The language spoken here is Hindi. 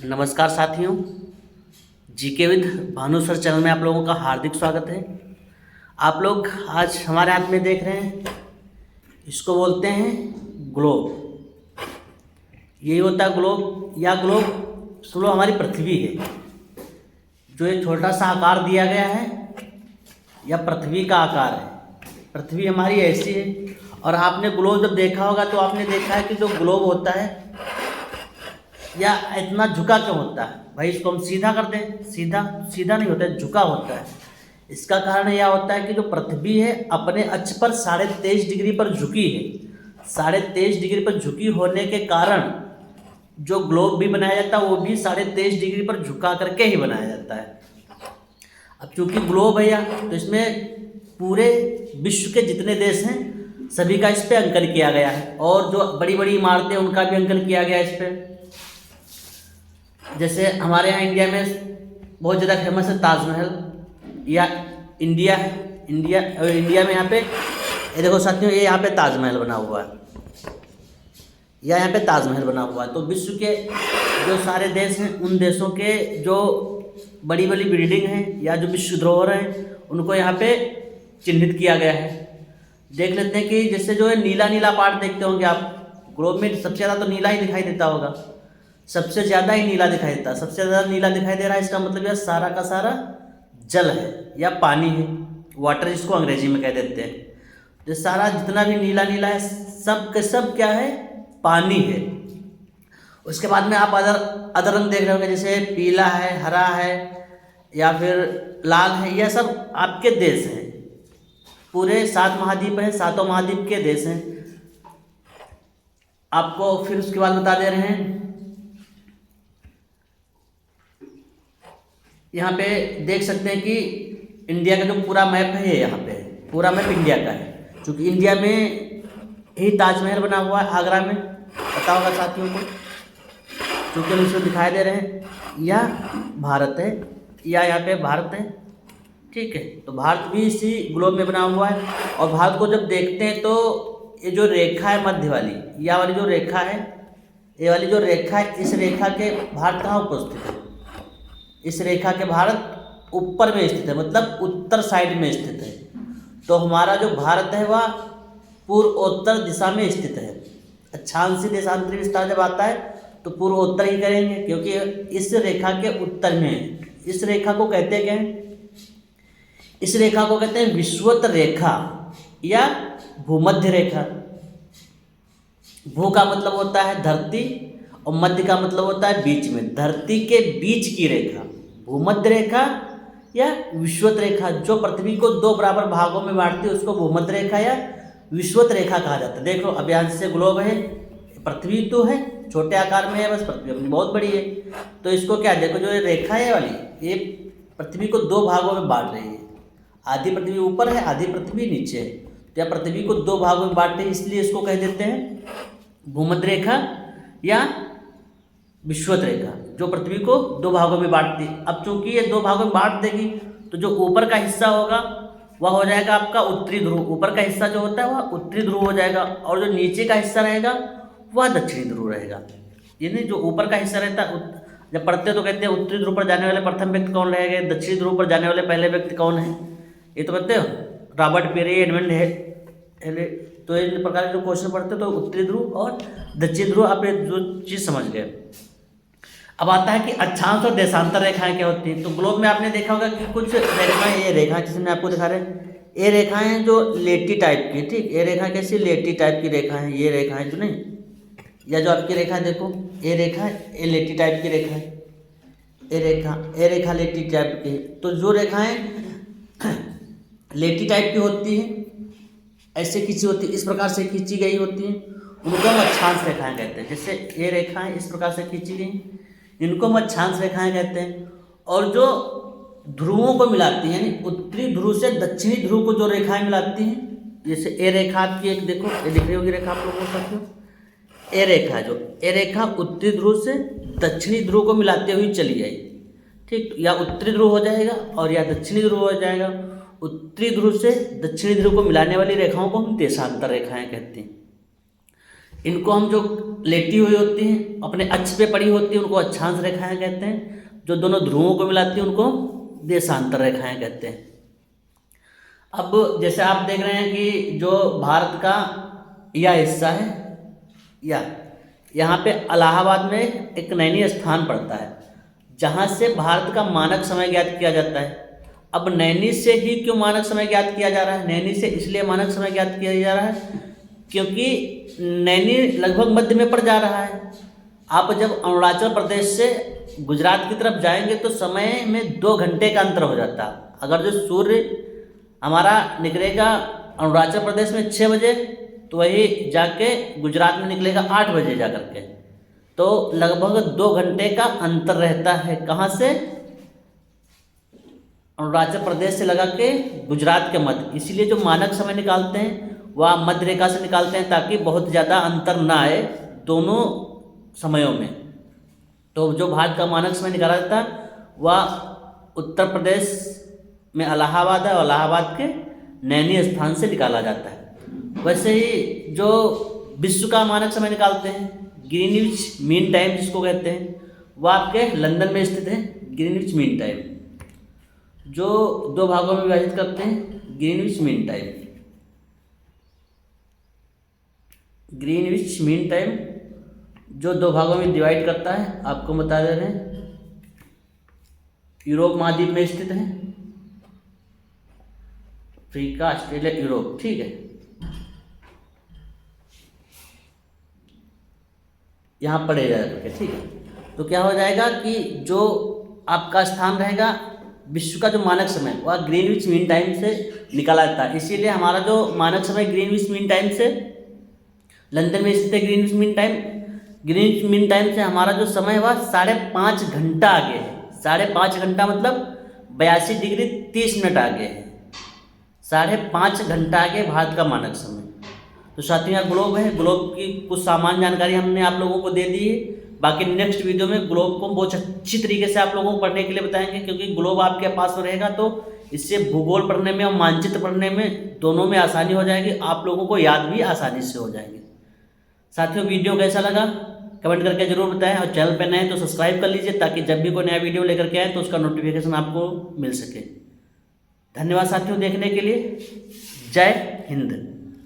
नमस्कार साथियों, GK with Bhanu sir channel में आप लोगों का हार्दिक स्वागत है। आप लोग आज हमारे हाथ में देख रहे हैं, इसको बोलते हैं ग्लोब। यही होता है ग्लोब, या ग्लोब स्लो हमारी पृथ्वी है। जो एक छोटा सा आकार दिया गया है, या पृथ्वी का आकार है। पृथ्वी हमारी ऐसी है, और आपने ग्लोब जब देखा होगा तो आपने देखा है कि जो ग्लोब होता है या इतना झुका क्यों होता है। भाई इसको हम सीधा कर दें, सीधा नहीं होता है, झुका होता है। इसका कारण यह होता है कि जो पृथ्वी है अपने अक्ष पर 23.5 डिग्री पर झुकी है। 23.5 डिग्री पर झुकी होने के कारण जो ग्लोब भी बनाया जाता है वो भी 23.5 डिग्री पर झुका करके ही बनाया जाता है। अब चूंकि ग्लोब है तो इसमें पूरे विश्व के जितने देश हैं सभी का इस पर अंकन किया गया है, और जो बड़ी बड़ी इमारतें उनका भी अंकन किया गया है इस पर। जैसे हमारे यहाँ इंडिया में बहुत ज़्यादा फेमस है ताजमहल, या इंडिया है। इंडिया में यहाँ पे ये देखो साथियों, ये यहाँ पे ताजमहल बना हुआ है, या यहाँ पे ताजमहल बना हुआ है। तो विश्व के जो सारे देश हैं उन देशों के जो बड़ी बड़ी बिल्डिंग हैं या जो विश्व धरोहर हैं उनको यहाँ पे चिन्हित किया गया है। देख लेते हैं कि जैसे जो है नीला नीला पार्ट देखते होंगे आप, ग्लोब में सबसे ज़्यादा तो नीला ही दिखाई देता होगा, सबसे ज़्यादा ही नीला दिखाई देता है। सबसे ज़्यादा नीला दिखाई दे रहा है, इसका मतलब यह सारा का सारा जल है या पानी है, वाटर जिसको अंग्रेजी में कह देते हैं। तो सारा जितना भी नीला नीला है सब के सब क्या है, पानी है। उसके बाद में आप अदर रंग देख रहे होंगे, जैसे पीला है, हरा है या फिर लाल है। यह सब आपके देश हैं, पूरे 7 महाद्वीप हैं, 7 महाद्वीप के देश हैं। आपको फिर उसके बाद बता दे रहे हैं, यहाँ पे देख सकते हैं कि इंडिया का जो पूरा मैप है, यहाँ पे पूरा मैप इंडिया का है। क्योंकि इंडिया में ही ताजमहल बना हुआ है, आगरा में, पता होगा साथियों को। क्योंकि हम इसको दिखाई दे रहे हैं, यह भारत है, या यहाँ पे भारत है, ठीक है। तो भारत भी इसी ग्लोब में बना हुआ है। और भारत को जब देखते हैं तो ये जो रेखा है मध्य वाली, यह वाली जो रेखा है, ये वाली जो रेखा है, इस रेखा के भारत कहाँ उपस्थित है? इस रेखा के भारत ऊपर में स्थित है, मतलब उत्तर साइड में स्थित है। तो हमारा जो भारत है वह पूर्वोत्तर दिशा में स्थित है। अक्षांशीय देशांतरी विस्तार जब आता है तो पूर्वोत्तर ही करेंगे, क्योंकि इस रेखा के उत्तर में है। इस रेखा को कहते क्या हैं? इस रेखा को कहते हैं विषुवत रेखा या भूमध्य रेखा। भू का मतलब होता है धरती, और मध्य का मतलब होता है बीच में, धरती के बीच की रेखा। भूमध्य रेखा या विषुवत रेखा जो पृथ्वी को 2 बराबर भागों में बांटती है उसको भूमध्य रेखा या विषुवत रेखा कहा जाता है। देख लो, अब यहाँ से ग्लोब है, पृथ्वी तो है, छोटे आकार में है, बस पृथ्वी अपनी बहुत बड़ी है। तो इसको क्या, देखो जो ये रेखा है वाली, ये पृथ्वी को 2 भागों में बांट रही है। आधी पृथ्वी ऊपर है, आधी पृथ्वी नीचे है। तो यह पृथ्वी को 2 भागों में बांटते हैं, इसलिए इसको कह देते हैं भूमध्य रेखा या विषुवत रेखा, जो पृथ्वी को 2 भागों में बांटती है। अब चूंकि ये 2 भागों में बांट देगी तो जो ऊपर का हिस्सा होगा वह हो जाएगा आपका उत्तरी ध्रुव। ऊपर का हिस्सा जो होता है वह उत्तरी ध्रुव हो जाएगा, और जो नीचे का हिस्सा रहेगा वह दक्षिणी ध्रुव रहेगा। यानी जो ऊपर का हिस्सा रहता है, जब पढ़ते तो कहते हैं उत्तरी ध्रुव पर जाने वाले प्रथम व्यक्ति कौन रहेंगे, दक्षिणी ध्रुव पर जाने वाले पहले व्यक्ति कौन है, ये तो कहते हो रॉबर्ट पेरी, एडमंड है। तो इन प्रकार के जो क्वेश्चन पढ़ते तो उत्तरी ध्रुव और दक्षिणी ध्रुव आप जो चीज़ समझ गए। अब आता है कि अक्षांश और देशांतर रेखाएं क्या होती हैं। तो ग्लोब में आपने देखा होगा कि कुछ रेखाएं, ये रेखा जिसमें आपको दिखा रहे हैं, ये रेखाएं जो लेटी टाइप की, ठीक, ये रेखा कैसी लेटी टाइप की रेखा है। ये रेखा है जो नहीं, या जो आपकी रेखा देखो, ये रेखा है, ये लेटी टाइप की रेखा है, ये रेखा लेटी टाइप की है। तो जो रेखाएं लेटी टाइप की होती हैं, ऐसे खींची होती है, इस प्रकार से खींची गई होती हैं, उनको हम अक्षांश रेखाएं कहते हैं। जैसे ये रेखाएं इस प्रकार से खींची गई, इनको हम अक्षांश रेखाएं कहते हैं। और जो ध्रुवों को मिलाती हैं, यानी उत्तरी ध्रुव से दक्षिणी ध्रुव को जो रेखाएं मिलाती हैं, जैसे ए रेखा आपकी एक देखो, ये दिख रही होगी रेखा आप लोगों को साथियों, ए रेखा, जो ए रेखा उत्तरी ध्रुव से दक्षिणी ध्रुव को मिलाते हुए चली आई, ठीक। या उत्तरी ध्रुव हो जाएगा और या दक्षिणी ध्रुव हो जाएगा। उत्तरी ध्रुव से दक्षिणी ध्रुव को मिलाने वाली रेखाओं को हम देशांतर रेखाएं कहते हैं। इनको हम जो लेटी हुई होती हैं अपने अक्ष पे पड़ी होती है उनको अक्षांश रेखाएं कहते हैं। जो दोनों ध्रुवों को मिलाती हैं उनको देशांतर रेखाएं कहते हैं। अब जैसे आप देख रहे हैं कि जो भारत का यह हिस्सा है, या यहाँ पे इलाहाबाद में एक नैनी स्थान पड़ता है जहाँ से भारत का मानक समय ज्ञात किया जाता है। अब नैनी से ही क्यों मानक समय ज्ञात किया जा रहा है? नैनी से इसलिए मानक समय ज्ञात किया जा रहा है क्योंकि नैनी लगभग मध्य में पड़ जा रहा है। आप जब अरुणाचल प्रदेश से गुजरात की तरफ जाएंगे तो समय में 2 घंटे का अंतर हो जाता है। अगर जो सूर्य हमारा निकलेगा अरुणाचल प्रदेश में 6 बजे तो वही जाके गुजरात में निकलेगा 8 बजे जा कर के, तो लगभग 2 घंटे का अंतर रहता है। कहाँ से? अरुणाचल प्रदेश से लगा के गुजरात के मध्य। इसीलिए जो मानक समय निकालते हैं वह मध्य रेखा से निकालते हैं ताकि बहुत ज़्यादा अंतर ना आए दोनों समयों में। तो जो भारत का मानक समय निकाला जाता है वह उत्तर प्रदेश में इलाहाबाद है और इलाहाबाद के नैनी स्थान से निकाला जाता है। वैसे ही जो विश्व का मानक समय निकालते हैं ग्रीनविच मीन टाइम जिसको कहते हैं, वह आपके लंदन में स्थित है। ग्रीनविच मीन टाइम जो 2 भागों में विभाजित करते हैं, Greenwich mean time. Greenwich mean time जो 2 भागों में डिवाइड करता है, आपको बता दे रहे हैं, यूरोप महाद्वीप में स्थित है। अफ्रीका, ऑस्ट्रेलिया, यूरोप, ठीक है। यहाँ पड़े जाएगा, ठीक है। तो क्या हो जाएगा कि जो आपका स्थान रहेगा विश्व का जो मानक समय वह ग्रीनविच मीन टाइम से निकाला जाता है। इसीलिए हमारा जो मानक समय ग्रीनविच मीन टाइम से लंदन में स्थित है। ग्रीनविच मीन टाइम से हमारा जो समय है वह 5.5 घंटा आगे है। 5.5 घंटा मतलब 82 डिग्री 30 मिनट आगे है। 5.5 घंटा आगे भारत का मानक समय। तो साथियों यहाँ ग्लोब है, ग्लोब की कुछ सामान्य जानकारी हमने आप लोगों को दे दी है। बाकी नेक्स्ट वीडियो में ग्लोब को बहुत अच्छी तरीके से आप लोगों को पढ़ने के लिए बताएंगे, क्योंकि ग्लोब आपके पास रहेगा तो इससे भूगोल पढ़ने में और मानचित्र पढ़ने में दोनों में आसानी हो जाएगी। आप लोगों को याद भी आसानी से हो जाएंगे। साथियों वीडियो कैसा लगा कमेंट करके जरूर बताएं, और चैनल पर नए तो सब्सक्राइब कर लीजिए ताकि जब भी कोई नया वीडियो लेकर के आए तो उसका नोटिफिकेशन आपको मिल सके। धन्यवाद साथियों देखने के लिए। जय हिंद।